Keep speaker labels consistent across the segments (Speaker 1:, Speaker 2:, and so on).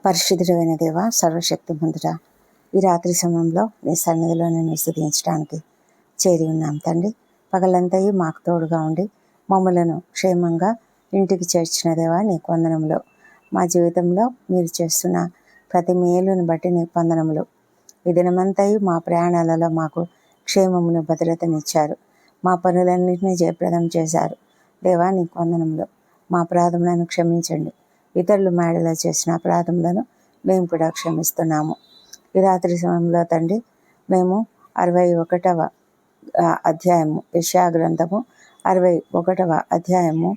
Speaker 1: పరిశుద్ధుడైన దేవ, సర్వశక్తిమంతుడా, ఈ రాత్రి సమయంలో నీ సన్నిధిలో నేను స్తుతించడానికి చేరి ఉన్నాం తండ్రి. పగలంతయు మాకు తోడుగా ఉండి మమ్మలను క్షేమంగా ఇంటికి చేర్చిన దేవా నీకు వందనములు. మా జీవితంలో మీరు చేస్తున్న ప్రతి మేలును బట్టి నీకు వందనములు. ఈ దినమంతయు మా ప్రయాణాలలో మాకు క్షేమమును భద్రతనిచ్చారు. మా పనులన్నింటినీ జయప్రదం చేశారు. దేవా నీకు వందనములు. మా అపరాధములను క్షమించండి. ఇతరులు మేడలో చేసిన అపరాధములను మేము కూడా క్షమిస్తున్నాము. ఈ రాత్రి సమయంలో తండ్రి, మేము 61వ అధ్యాయము, యెషయా గ్రంథము 61వ అధ్యాయము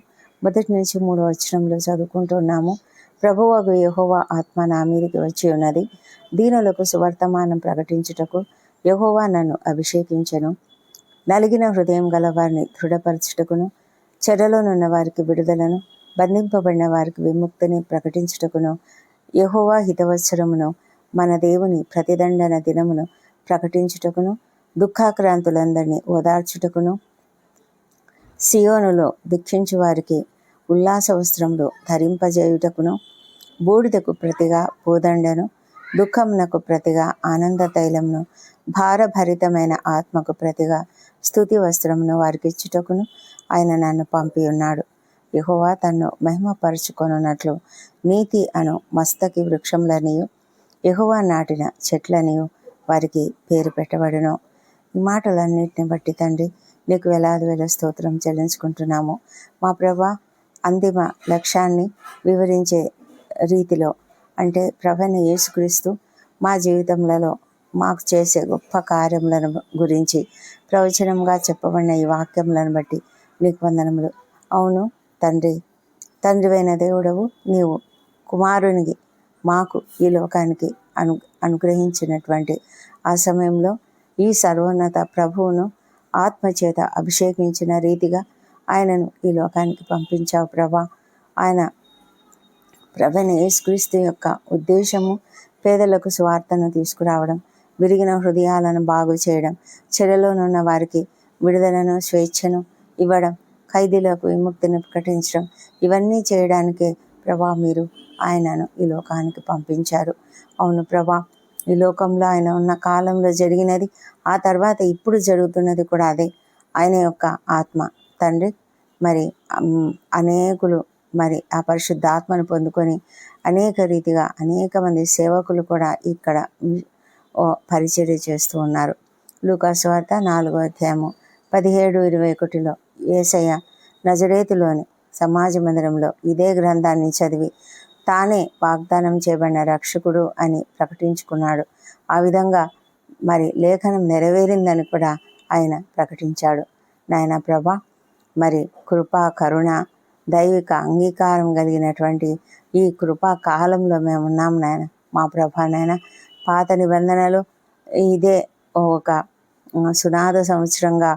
Speaker 1: 1 నుంచి 3 వచనములు చదువుకుంటున్నాము. ప్రభువగు యెహోవా ఆత్మ నా మీదికి వచ్చి ఉన్నది, దీనులకు సువర్తమానం ప్రకటించుటకు యెహోవా నన్ను అభిషేకించెను. నలిగిన హృదయం గల వారిని దృఢపరచుటకును, చెరలోనున్న వారికి విడుదలను, బంధింపబడిన వారికి విముక్తిని ప్రకటించుటకును, యెహోవా హితవత్సరమును, మన దేవుని ప్రతిదండన దినమును ప్రకటించుటకును, దుఃఖాక్రాంతులందరినీ ఓదార్చుటకును, సియోనులో దుఃఖించు వారికి ఉల్లాస వస్త్రములు ధరింపజేయుటకును, బూడిదకు ప్రతిగా పూదండను, దుఃఖమునకు ప్రతిగా ఆనంద తైలమును, భారభరితమైన ఆత్మకు ప్రతిగా స్తుతి వస్త్రమును వారికి ఇచ్చుటకును ఆయన నన్ను పంపి ఉన్నాడు. యెహోవా తన్ను మహిమపరచుకొనున్నట్లు నీతి అను మస్తకి వృక్షములనియు యెహోవా నాటిన చెట్లనియు వారికి పేరు పెట్టబడును. ఈ మాటలన్నింటిని బట్టి తండ్రి నీకు వేలాది వేల స్తోత్రం చెల్లించుకుంటున్నాము. మా ప్రభా, అంతిమ లక్ష్యాన్ని వివరించే రీతిలో, అంటే ప్రభువైన యేసుక్రీస్తు మా జీవితములలో మాకు చేసే గొప్ప కార్యములను గురించి ప్రవచనంగా చెప్పబడిన ఈ వాక్యములను బట్టి నీకు వందనములు. అవును తండ్రి, తండ్రివైన దేవుడవు నీవు కుమారునికి మాకు ఈ లోకానికి అనుగ్రహించినటువంటి ఆ సమయంలో ఈ సర్వోన్నత ప్రభువును ఆత్మచేత అభిషేకించిన రీతిగా ఆయనను ఈ లోకానికి పంపించావు ప్రభా. ఆయన ప్రభువైన యేసుక్రీస్తు యొక్క ఉద్దేశము పేదలకు సువార్తను తీసుకురావడం, విరిగిన హృదయాలను బాగు చేయడం, చెరలోనున్న వారికి విడుదలను, స్వేచ్ఛను ఇవ్వడం, ఖైదీలకు విముక్తిని ప్రకటించడం, ఇవన్నీ చేయడానికే ప్రభా మీరు ఆయనను ఈ లోకానికి పంపించారు. అవును ప్రభా, ఈ లోకంలో ఆయన ఉన్న కాలంలో జరిగినది, ఆ తర్వాత ఇప్పుడు జరుగుతున్నది కూడా అదే. ఆయన యొక్క ఆత్మ తండ్రి మరి అనేకులు మరి ఆ పరిశుద్ధ ఆత్మను పొందుకొని అనేక రీతిగా అనేక మంది సేవకులు కూడా ఇక్కడ పరిచర్య చేస్తూ ఉన్నారు. లూకా సువార్త 4వ అధ్యాయము 17-21లో యేసయ్య నజరేతులోని సమాజ మందిరంలో ఇదే గ్రంథాన్ని చదివి తానే వాగ్దానం చేయబడిన రక్షకుడు అని ప్రకటించుకున్నాడు. ఆ విధంగా మరి లేఖనం నెరవేరిందని కూడా ఆయన ప్రకటించాడు. నాయన ప్రభా, మరి కృపా కరుణ దైవిక అంగీకారం కలిగినటువంటి ఈ కృపా కాలంలో మేము ఉన్నాం నాయన. మా ప్రభా నాయన, పాత నిబంధనలు ఇదే ఒక సునాద సంవత్సరంగా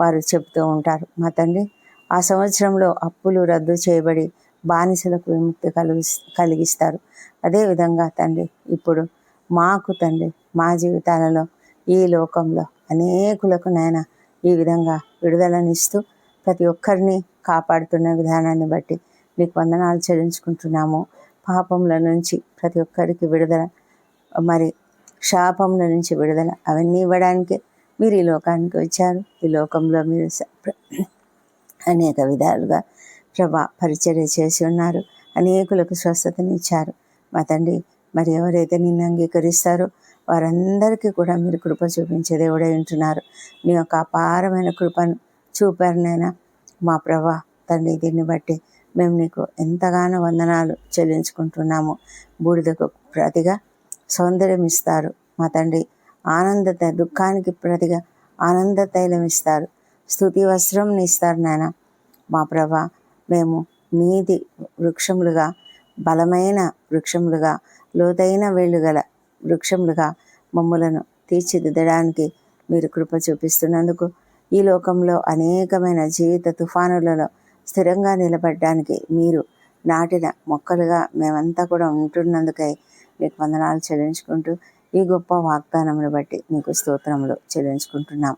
Speaker 1: వారు చెబుతూ ఉంటారు. మా తండ్రి, ఆ సంవత్సరంలో అప్పులు రద్దు చేయబడి బానిసలకు విముక్తి కలిగిస్తారు. అదేవిధంగా తండ్రి ఇప్పుడు మాకు తండ్రి మా జీవితాలలో ఈ లోకంలో అనేకులకు నాయన ఈ విధంగా విడుదలనిస్తూ ప్రతి ఒక్కరిని కాపాడుతున్న విధానాన్ని బట్టి మీకు వందనాలు చెల్లించుకుంటున్నాము. పాపముల నుంచి ప్రతి ఒక్కరికి విడుదల, మరి శాపముల నుంచి విడుదల, అవన్నీ ఇవ్వడానికే మీరు ఈ లోకానికి వచ్చారు. ఈ లోకంలో మీరు అనేక విధాలుగా ప్రభా పరిచర్య చేసి ఉన్నారు. అనేకులకు స్వస్థతనిచ్చారు. మా తండ్రి, మరి ఎవరైతే నిన్ను అంగీకరిస్తారో వారందరికీ కూడా మీరు కృప చూపించే దేవుడై ఉంటున్నారు. నీ యొక్క అపారమైన కృపను చూపారునైనా మా ప్రభా తండ్రి. దీన్ని బట్టి మేము నీకు ఎంతగానో వందనాలు చెల్లించుకుంటున్నాము. బూడిదకు ప్రతిగా సౌందర్యం ఇస్తారు మా తండ్రి. దుఃఖానికి ప్రతిగా ఆనంద తైలం ఇస్తారు. స్తుతి వస్త్రం ఇస్తారు నాయన. మా ప్రభా, మేము నీతి వృక్షములుగా, బలమైన వృక్షములుగా, లోతైన వేళ్ళు గల వృక్షములుగా మమ్ములను తీర్చిదిద్దడానికి మీరు కృప చూపిస్తున్నందుకు, ఈ లోకంలో అనేకమైన జీవిత తుఫానులలో స్థిరంగా నిలబడడానికి మీరు నాటిన మొక్కలుగా మేమంతా కూడా ఉంటున్నందుకై మీకు వందనాలు చెల్లించుకుంటూ ఈ గొప్ప వాగ్దానమును బట్టి మీకు స్తోత్రములు చెల్లించుకుంటున్నాం.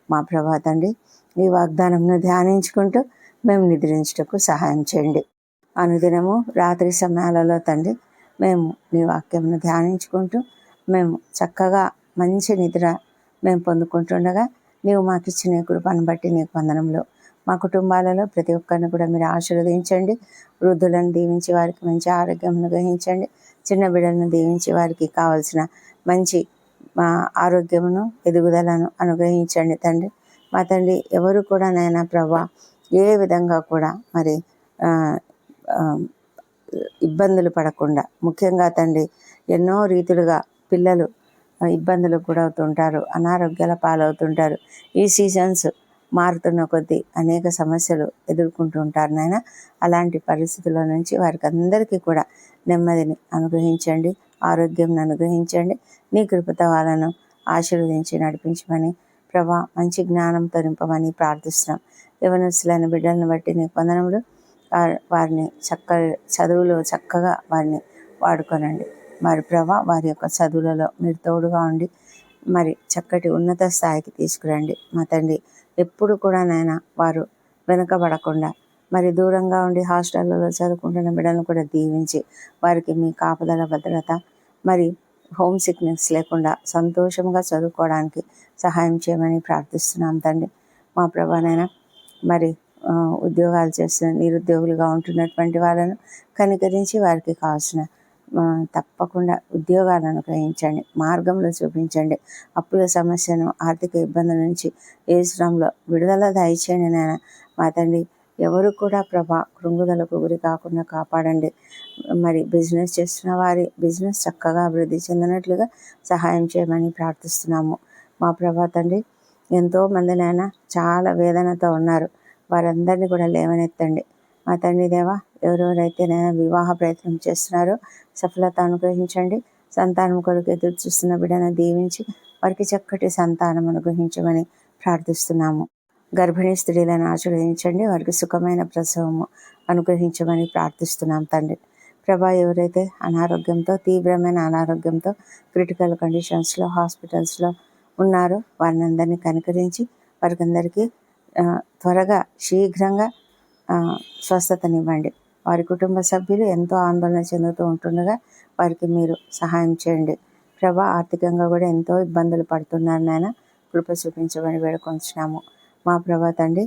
Speaker 1: మా ప్రభా తండ్రి, ఈ వాగ్దానంను ధ్యానించుకుంటూ మేము నిద్రించుటకు సహాయం చేయండి. అనుదినము రాత్రి సమయాలలో తండ్రి మేము నీ వాక్యంను ధ్యానించుకుంటూ మేము చక్కగా మంచి నిద్ర మేము పొందుకుంటుండగా నీవు మాకు ఇచ్చిన ఈ కృపను బట్టి నీకు వందనములు. మా కుటుంబాలలో ప్రతి ఒక్కరిని కూడా మీరు ఆశీర్వదించండి. వృద్ధులను దీవించి వారికి మంచి ఆరోగ్యం గ్రహించండి. చిన్న బిడ్డలను దీవించి వారికి కావలసిన మంచి ఆరోగ్యమును ఎదుగుదలను అనుగ్రహించండి తండ్రి. మా తండ్రి ఎవరు కూడా నాయన ప్రభా ఏ విధంగా కూడా మరి ఇబ్బందులు పడకుండా, ముఖ్యంగా తండ్రి ఎన్నో రీతులుగా పిల్లలు ఇబ్బందులకు గురవుతుంటారు, అనారోగ్యాల పాలవుతుంటారు. ఈ సీజన్స్ మారుతున్న కొద్దీ అనేక సమస్యలు ఎదుర్కొంటూ ఉంటారు నాయన. అలాంటి పరిస్థితుల నుంచి వారికి అందరికీ కూడా నెమ్మదిని అనుగ్రహించండి, ఆరోగ్యం అనుగ్రహించండి. నీ కృపతో వాళ్ళను ఆశీర్వదించి నడిపించమని ప్రభా మంచి జ్ఞానంతో నింపమని ప్రార్థిస్తున్నాం. యవనస్తులైన బిడ్డలను బట్టి నీకు వందనములు. వారిని చదువులో చక్కగా వారిని వాడుకోనండి. మరి ప్రభా వారి యొక్క చదువులలో మీరు తోడుగా ఉండి మరి చక్కటి ఉన్నత స్థాయికి తీసుకురండి. మా తండ్రి ఎప్పుడు కూడా నాయన వారు వెనుకబడకుండా మరి దూరంగా ఉండి హాస్టళ్లలో చదువుకుంటున్న బిడ్డలను కూడా దీవించి వారికి మీ కాపుదల భద్రత మరి హోమ్ సిక్నెస్ లేకుండా సంతోషంగా చదువుకోవడానికి సహాయం చేయమని ప్రార్థిస్తున్నాం తండ్రి. మా ప్రభానైనా మరి ఉద్యోగాలు చేస్తున్న నిరుద్యోగులుగా ఉంటున్నటువంటి వాళ్ళను కనికరించి వారికి కావాల్సిన తప్పకుండా ఉద్యోగాలను అనుగ్రహించండి, మార్గంలో చూపించండి. అప్పుల సమస్యను, ఆర్థిక ఇబ్బందుల నుంచి యేసునామములో విడుదల దయచేయండి నాయన. మా తండ్రి ఎవరు కూడా ప్రభా కృంగుదలకు గురి కాకుండా కాపాడండి. మరి బిజినెస్ చేస్తున్న వారి బిజినెస్ చక్కగా అభివృద్ధి చెందినట్లుగా సహాయం చేయమని ప్రార్థిస్తున్నాము. మా ప్రభా తండ్రి ఎంతోమంది నాయన చాలా వేదనతో ఉన్నారు, వారందరినీ కూడా లేవనెత్తండి. మా తండ్రి దేవా ఎవరెవరైతే నేను వివాహ ప్రయత్నం చేస్తున్నారో సఫలత అనుగ్రహించండి. సంతానం కొరకు ఎదురు చూస్తున్న బిడ్డను దీవించి వారికి చక్కటి సంతానం అనుగ్రహించమని ప్రార్థిస్తున్నాము. గర్భిణీ స్త్రీలను ఆశీర్వదించండి, వారికి సుఖమైన ప్రసవము అనుగ్రహించమని ప్రార్థిస్తున్నాం తండ్రి. ప్రభా ఎవరైతే అనారోగ్యంతో, తీవ్రమైన అనారోగ్యంతో క్రిటికల్ కండిషన్స్లో హాస్పిటల్స్లో ఉన్నారో వారిని అందరినీ కనికరించి వారికి అందరికీ త్వరగా శీఘ్రంగా స్వస్థతనివ్వండి. వారి కుటుంబ సభ్యులు ఎంతో ఆందోళన చెందుతూ ఉంటుండగా వారికి మీరు సహాయం చేయండి. ప్రభా ఆర్థికంగా కూడా ఎంతో ఇబ్బందులు పడుతున్నారు నాయన, కృప చూపించమని వేడుకొంచున్నాము. మా ప్రభా తండ్రి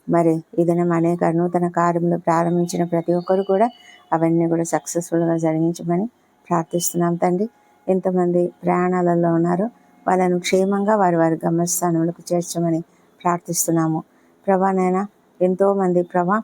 Speaker 1: మరి ఈ దినం అనేక నూతన కార్యములు ప్రారంభించిన ప్రతి ఒక్కరు కూడా అవన్నీ కూడా సక్సెస్ఫుల్గా జరిగించమని ప్రార్థిస్తున్నాం తండ్రి. ఎంతమంది ప్రయాణాలలో ఉన్నారో వాళ్ళను క్షేమంగా వారి వారి గమ్యస్థానములకు చేర్చమని ప్రార్థిస్తున్నాము. ప్రభానైనా ఎంతోమంది ప్రభా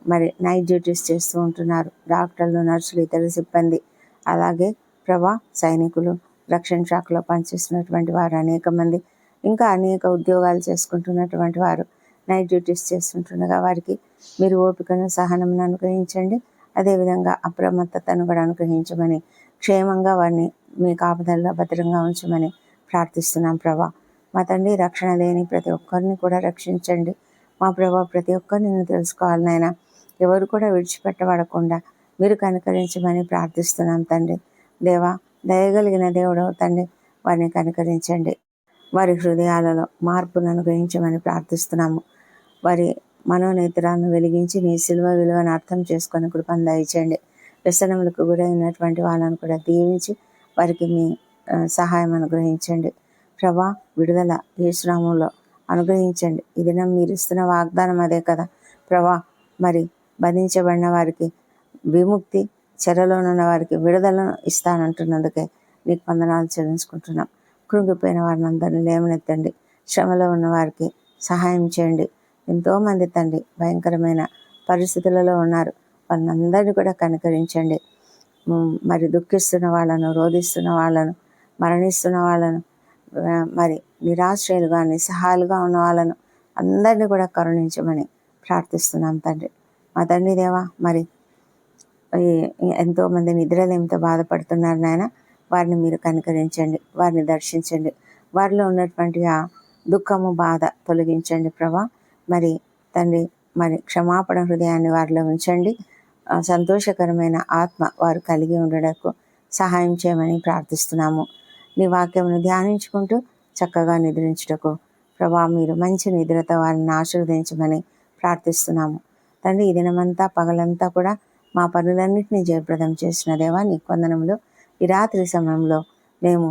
Speaker 1: మరి నైట్ డ్యూటీస్ చేస్తూ ఉంటున్నారు, డాక్టర్లు, నర్సులు, ఇతర సిబ్బంది, అలాగే ప్రభా సైనికులు, రక్షణ శాఖలో పనిచేస్తున్నటువంటి వారు అనేక మంది, ఇంకా అనేక ఉద్యోగాలు చేసుకుంటున్నటువంటి వారు నైట్ డ్యూటీస్ చేస్తుంటుండగా వారికి మీరు ఓపికను, సహనమును అనుగ్రహించండి. అదేవిధంగా అప్రమత్తతను కూడా అనుగ్రహించమని, క్షేమంగా వారిని మీ కాపుదలలో భద్రంగా ఉంచమని ప్రార్థిస్తున్నాం ప్రభా. మా తండ్రి రక్షణ లేని ప్రతి ఒక్కరిని కూడా రక్షించండి. మా ప్రభా ప్రతి ఒక్కరిని నేను తెలుసుకోవాలి నాయన, ఎవరు కూడా విడిచిపెట్టబడకుండా మీరు కనికరించమని ప్రార్థిస్తున్నాం తండ్రి. దేవా దయగలిగిన దేవుడవు తండ్రి, వారిని కనికరించండి. వారి హృదయాలలో మార్పును అనుగ్రహించమని ప్రార్థిస్తున్నాము. వారి మనోనేత్రాలను వెలిగించి నీ సిలువ విలువను అర్థం చేసుకొని కృపను దయచేయండి. వ్యసనములకు గురైనటువంటి వాళ్ళను కూడా దీవించి వారికి మీ సహాయం అనుగ్రహించండి. ప్రభా విడుదల యేసు నామములో అనుగ్రహించండి. ఈ దినం మీరు ఇస్తున్న వాగ్దానం అదే కదా ప్రభా. మరి బంధించబడిన వారికి విముక్తి, చెరలోనున్న వారికి విడుదలను ఇస్తానంటున్నందుకే నీకు వందనాలు చెల్లించుకుంటున్నాం. కృంగిపోయిన వారిని అందరినీ లేవనెత్తండి, శ్రమలో ఉన్న వారికి సహాయం చేయండి. ఎంతోమంది తండ్రి భయంకరమైన పరిస్థితులలో ఉన్నారు, వాళ్ళందరినీ కూడా కనికరించండి. మరి దుఃఖిస్తున్న వాళ్ళను, రోధిస్తున్న వాళ్ళను, మరణిస్తున్న వాళ్ళను, మరి నిరాశ్రయులుగా నిస్సహాయాలుగా ఉన్న వాళ్ళను అందరినీ కూడా కరుణించమని ప్రార్థిస్తున్నాం తండ్రి. మా తండ్రి దేవా మరి ఎంతోమంది నిద్రలేమితో బాధపడుతున్నారు నాయన, వారిని మీరు కనికరించండి, వారిని దర్శించండి, వారిలో ఉన్నటువంటి ఆ దుఃఖము, బాధ తొలగించండి ప్రభా. మరి తండ్రి మరి క్షమాపణ హృదయాన్ని వారిలో ఉంచండి. సంతోషకరమైన ఆత్మ వారు కలిగి ఉండటకు సహాయం చేయమని ప్రార్థిస్తున్నాము. నీ వాక్యమును ధ్యానించుకుంటూ చక్కగా నిద్రించుటకు ప్రభా మీరు మంచి నిద్రతో వారిని ఆశీర్వదించమని ప్రార్థిస్తున్నాము తండ్రి. ఈ దినమంతా పగలంతా కూడా మా పనులన్నింటినీ జయప్రదం చేసిన దేవా నీకు వందనములు. ఈ రాత్రి సమయంలో మేము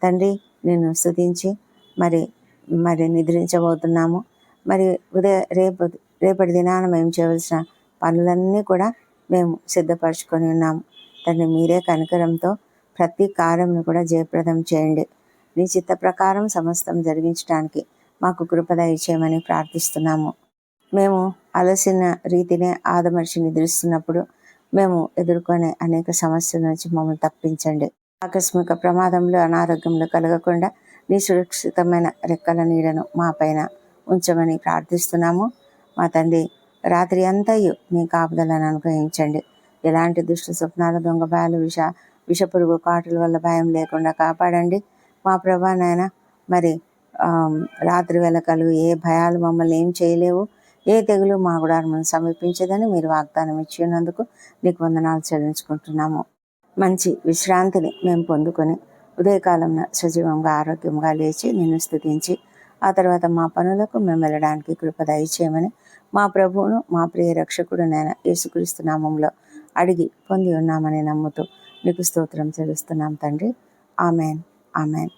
Speaker 1: తండ్రి నిన్ను స్తుతించి మరి మరి నిద్రించబోతున్నాము. మరి రేపటి దినాన మేము చేయవలసిన పనులన్నీ కూడా మేము సిద్ధపరచుకొని ఉన్నాము. తండ్రి మీరే కనికరంతో ప్రతి కార్యమును కూడా జయప్రదం చేయండి. నీ చిత్త ప్రకారం సమస్తం జరిగించడానికి మాకు కృప దయచేయమని ప్రార్థిస్తున్నాము. మేము అలసిన రీతినే ఆదమర్చి నిద్రిస్తున్నప్పుడు మేము ఎదుర్కొనే అనేక సమస్యల నుంచి మమ్మల్ని తప్పించండి. ఆకస్మిక ప్రమాదంలో అనారోగ్యంలో కలగకుండా నీ సురక్షితమైన రెక్కల నీడను మా పైన ఉంచమని ప్రార్థిస్తున్నాము. మా తండ్రి రాత్రి అంతయు నీ కాపుదలను అనుగ్రహించండి. ఎలాంటి దుష్ట స్వప్నాల, దొంగ భయాలు, విషపురుగు కాటుల వల్ల భయం లేకుండా కాపాడండి. మా ప్రభా నాయన మరి రాత్రి వేళ కలుగు ఏ భయాలు మమ్మల్ని ఏం చేయలేవు, ఏ తెగులు మా గుడారమును సమీపించదని మీరు వాగ్దానం ఇచ్చి ఉన్నందుకు నీకు వందనాలు చెల్లించుకుంటున్నాము. మంచి విశ్రాంతిని మేము పొందుకొని ఉదయకాలంలో సజీవంగా ఆరోగ్యంగా లేచి నిన్ను స్తుతించి ఆ తర్వాత మా పనులకు మేము వెళ్ళడానికి కృప దయచేయమని మా ప్రభువును మా ప్రియ రక్షకుడు నాయన యేసుక్రీస్తు నామంలో అడిగి పొంది ఉన్నామని నమ్ముతూ నీకు స్తోత్రం చెల్లిస్తున్నాం తండ్రి. Amen, amen.